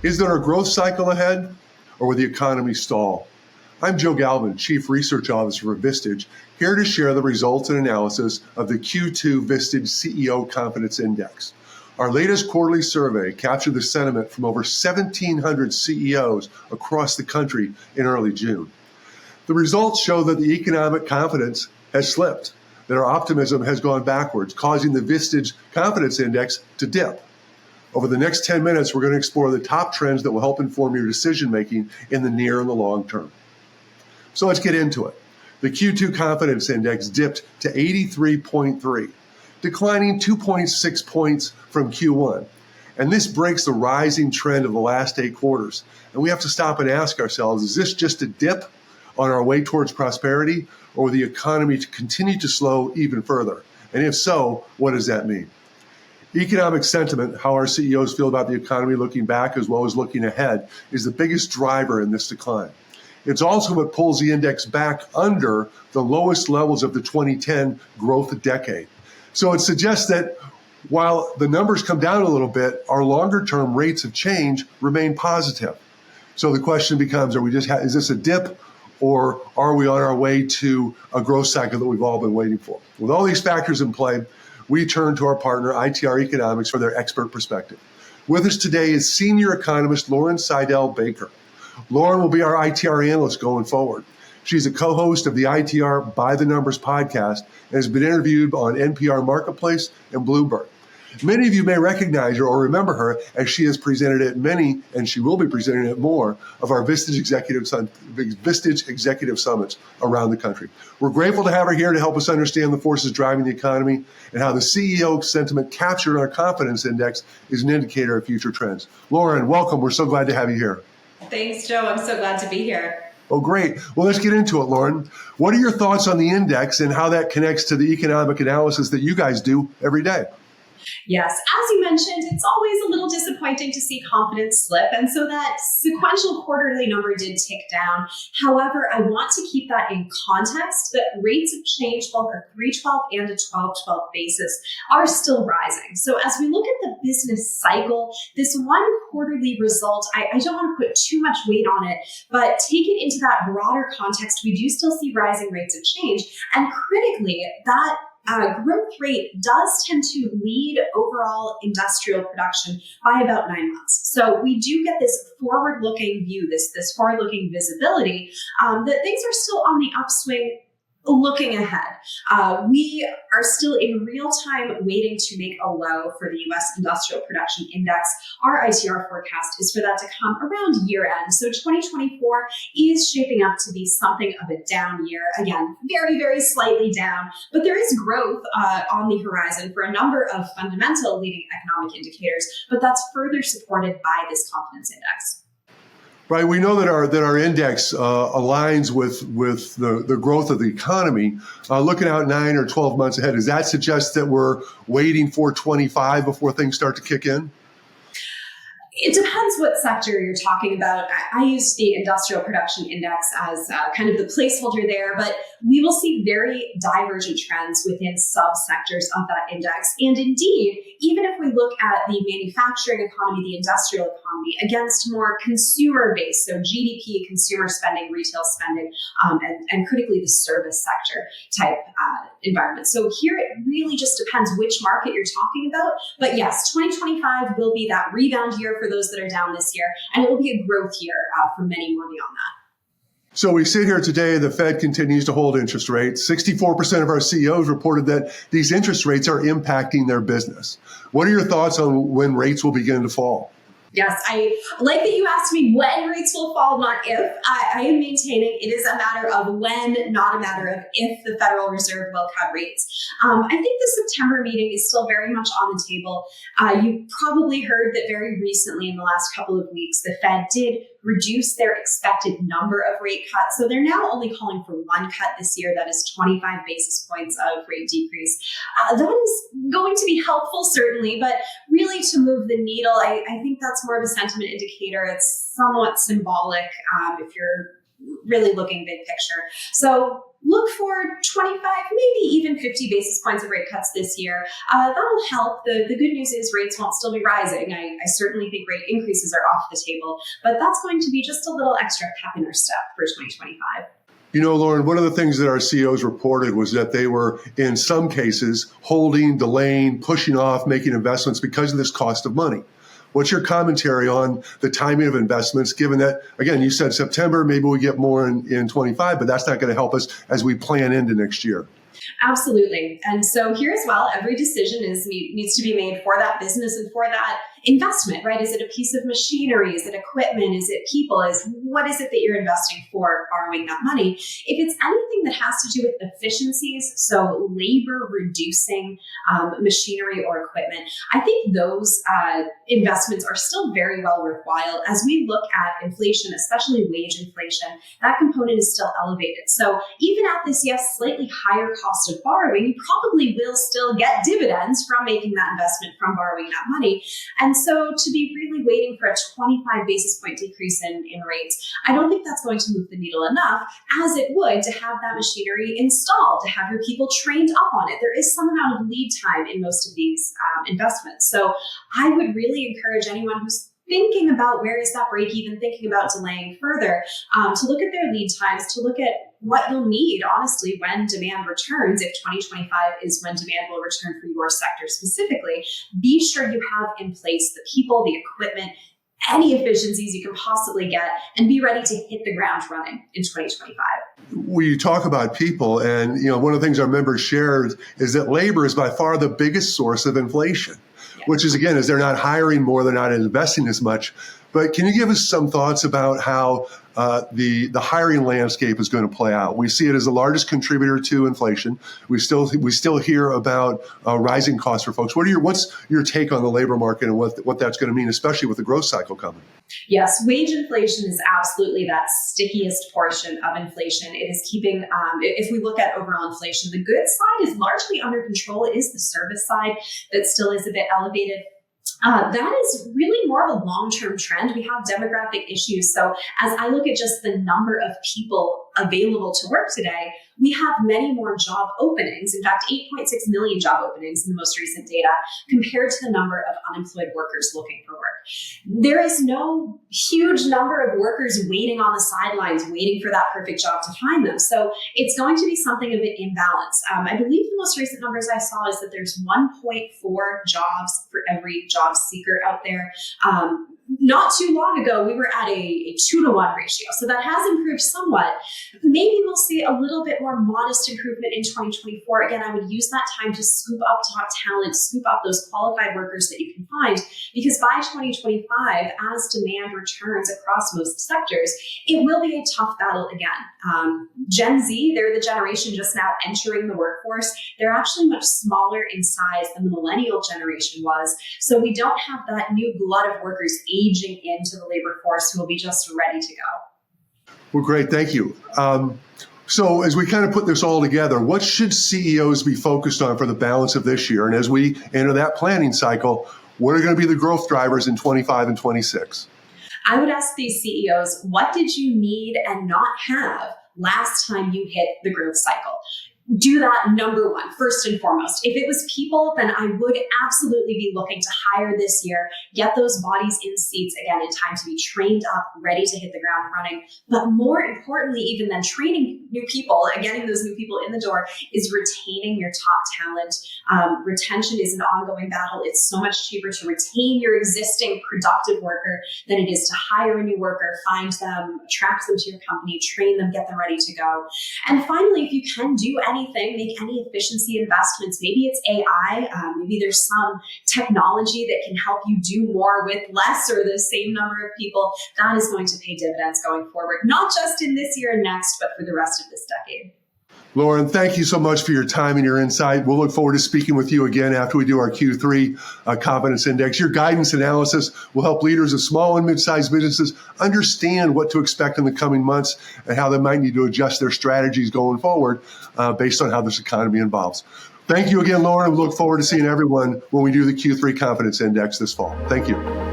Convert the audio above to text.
Is there a growth cycle ahead, or will the economy stall? I'm Joe Galvin, Chief Research Officer for Vistage, here to share the results and analysis of the Q2 Vistage CEO Confidence Index. Our latest quarterly survey captured the sentiment from over 1,700 CEOs across the country in early June. The results show that the economic confidence has slipped, that our optimism has gone backwards, causing the Vistage Confidence Index to dip. Over the next 10 minutes, we're going to explore the top trends that will help inform your decision-making in the near and the long term. So let's get into it. The Q2 Confidence Index dipped to 83.3, declining 2.6 points from Q1. And this breaks the rising trend of the last 8 quarters. And we have to stop and ask ourselves, is this just a dip on our way towards prosperity, or will the economy continue to slow even further? And if so, what does that mean? Economic sentiment, how our CEOs feel about the economy looking back as well as looking ahead, is the biggest driver in this decline. It's also what pulls the index back under the lowest levels of the 2010 growth decade. So it suggests that while the numbers come down a little bit, our longer-term rates of change remain positive. So the question becomes, is this a dip, or are we on our way to a growth cycle that we've all been waiting for? With all these factors in play, we turn to our partner, ITR Economics, for their expert perspective. With us today is senior economist Lauren Saidel-Baker. Lauren will be our ITR analyst going forward. She's a co-host of the ITR By the Numbers podcast and has been interviewed on NPR Marketplace and Bloomberg. Many of you may recognize her or remember her as she has presented at many, and she will be presenting at more, of our Vistage Executive Summits around the country. We're grateful to have her here to help us understand the forces driving the economy and how the CEO sentiment captured in our confidence index is an indicator of future trends. Lauren, welcome. We're so glad to have you here. Thanks, Joe. I'm so glad to be here. Oh, great. Well, let's get into it, Lauren. What are your thoughts on the index and how that connects to the economic analysis that you guys do every day? Yes, as you mentioned, it's always a little disappointing to see confidence slip. And so that sequential quarterly number did tick down. However, I want to keep that in context that rates of change, both a 3/12 and a 12/12 basis, are still rising. So as we look at the business cycle, this one quarterly result, I don't want to put too much weight on it, but take it into that broader context. We do still see rising rates of change. And critically, that growth rate does tend to lead overall industrial production by about 9 months. So we do get this forward-looking view, this forward-looking visibility that things are still on the upswing. Looking ahead, we are still in real time waiting to make a low for the U.S. Industrial Production Index. Our ITR forecast is for that to come around year end. So 2024 is shaping up to be something of a down year. Again, very, very slightly down, but there is growth on the horizon for a number of fundamental leading economic indicators, but that's further supported by this confidence index. Right, we know that our index aligns with the growth of the economy. Looking out 9 or 12 months ahead, does that suggest that we're waiting for 25 before things start to kick in? It depends what sector you're talking about. I use the Industrial Production Index as kind of the placeholder there, but we will see very divergent trends within subsectors of that index. And indeed, even if we look at the manufacturing economy, the industrial economy, against more consumer-based, so GDP, consumer spending, retail spending, and critically the service sector type environment. So here it really just depends which market you're talking about. But yes, 2025 will be that rebound year for those that are down this year, and it will be a growth year for many more beyond that. So we sit here today, the Fed continues to hold interest rates. 64% of our CEOs reported that these interest rates are impacting their business. What are your thoughts on when rates will begin to fall? Yes, I like that you asked me when rates will fall, not if. I am maintaining it is a matter of when, not a matter of if the Federal Reserve will cut rates. I think the September meeting is still very much on the table. You probably heard that very recently in the last couple of weeks, the Fed did reduce their expected number of rate cuts. So they're now only calling for one cut this year. That is 25 basis points of rate decrease. That is going to be helpful, certainly, but really to move the needle, I think that's more of a sentiment indicator. It's somewhat symbolic if you're really looking big picture. So look for 25, maybe even 50 basis points of rate cuts this year. That'll help. The good news is rates won't still be rising. I certainly think rate increases are off the table, but that's going to be just a little extra pep in our step for 2025. You know, Lauren, one of the things that our CEOs reported was that they were, in some cases, holding, delaying, pushing off, making investments because of this cost of money. What's your commentary on the timing of investments, given that, again, you said September, maybe we get more in 25, but that's not going to help us as we plan into next year? Absolutely. And so here as well, every decision needs to be made for that business and for that investment, right? Is it a piece of machinery? Is it equipment? Is it people? What is it that you're investing for borrowing that money? If it's anything that has to do with efficiencies, so labor reducing machinery or equipment, I think those investments are still very well worthwhile. As we look at inflation, especially wage inflation, that component is still elevated. So even at this, yes, slightly higher cost of borrowing, you probably will still get dividends from making that investment, from borrowing that money. And so to be really waiting for a 25 basis point decrease in rates, I don't think that's going to move the needle enough, as it would to have that machinery installed, to have your people trained up on it. There is some amount of lead time in most of these investments. So I would really encourage anyone who's thinking about where is that break even, thinking about delaying further, to look at their lead times, to look at what you'll need, honestly, when demand returns. If 2025 is when demand will return for your sector specifically, be sure you have in place the people, the equipment, any efficiencies you can possibly get, and be ready to hit the ground running in 2025. We talk about people, and one of the things our members share is that labor is by far the biggest source of inflation. Which is, again, is they're not hiring more, they're not investing as much. But can you give us some thoughts about how the hiring landscape is going to play out? We see it as the largest contributor to inflation. We still hear about rising costs for folks. What's your take on the labor market and what that's going to mean, especially with the growth cycle coming? Yes, wage inflation is absolutely that stickiest portion of inflation. It is keeping, if we look at overall inflation, the goods side is largely under control. It is the service side that still is a bit elevated. That is really more of a long-term trend. We have demographic issues. So as I look at just the number of people available to work today, we have many more job openings. In fact, 8.6 million job openings in the most recent data compared to the number of unemployed workers looking for work. There is no huge number of workers waiting on the sidelines, waiting for that perfect job to find them. So it's going to be something of an imbalance. I believe the most recent numbers I saw is that there's 1.4 jobs for every job seeker out there. Not too long ago, we were at a 2-to-1 ratio. So that has improved somewhat. Maybe we'll see a little bit more modest improvement in 2024. Again, I would use that time to scoop up top talent, scoop up those qualified workers that you can find, because by 2025, as demand returns across most sectors, it will be a tough battle again. Gen Z, they're the generation just now entering the workforce. They're actually much smaller in size than the millennial generation was. So we don't have that new glut of workers aging into the labor force who will be just ready to go. Well, great. Thank you. So as we kind of put this all together, what should CEOs be focused on for the balance of this year? And as we enter that planning cycle, what are going to be the growth drivers in 25 and 26? I would ask these CEOs, what did you need and not have last time you hit the growth cycle? Do that, number one, first and foremost. If it was people, then I would absolutely be looking to hire this year, get those bodies in seats again in time to be trained up, ready to hit the ground running. But more importantly, even than training new people and getting those new people in the door, is retaining your top talent. Retention is an ongoing battle. It's so much cheaper to retain your existing productive worker than it is to hire a new worker, find them, attract them to your company, train them, get them ready to go. And finally, if you can do anything, make any efficiency investments. Maybe it's AI. Maybe there's some technology that can help you do more with less or the same number of people. That is going to pay dividends going forward, not just in this year and next, but for the rest of this decade. Lauren, thank you so much for your time and your insight. We'll look forward to speaking with you again after we do our Q3 Confidence Index. Your guidance analysis will help leaders of small and mid-sized businesses understand what to expect in the coming months and how they might need to adjust their strategies going forward based on how this economy evolves. Thank you again, Lauren. We look forward to seeing everyone when we do the Q3 Confidence Index this fall. Thank you.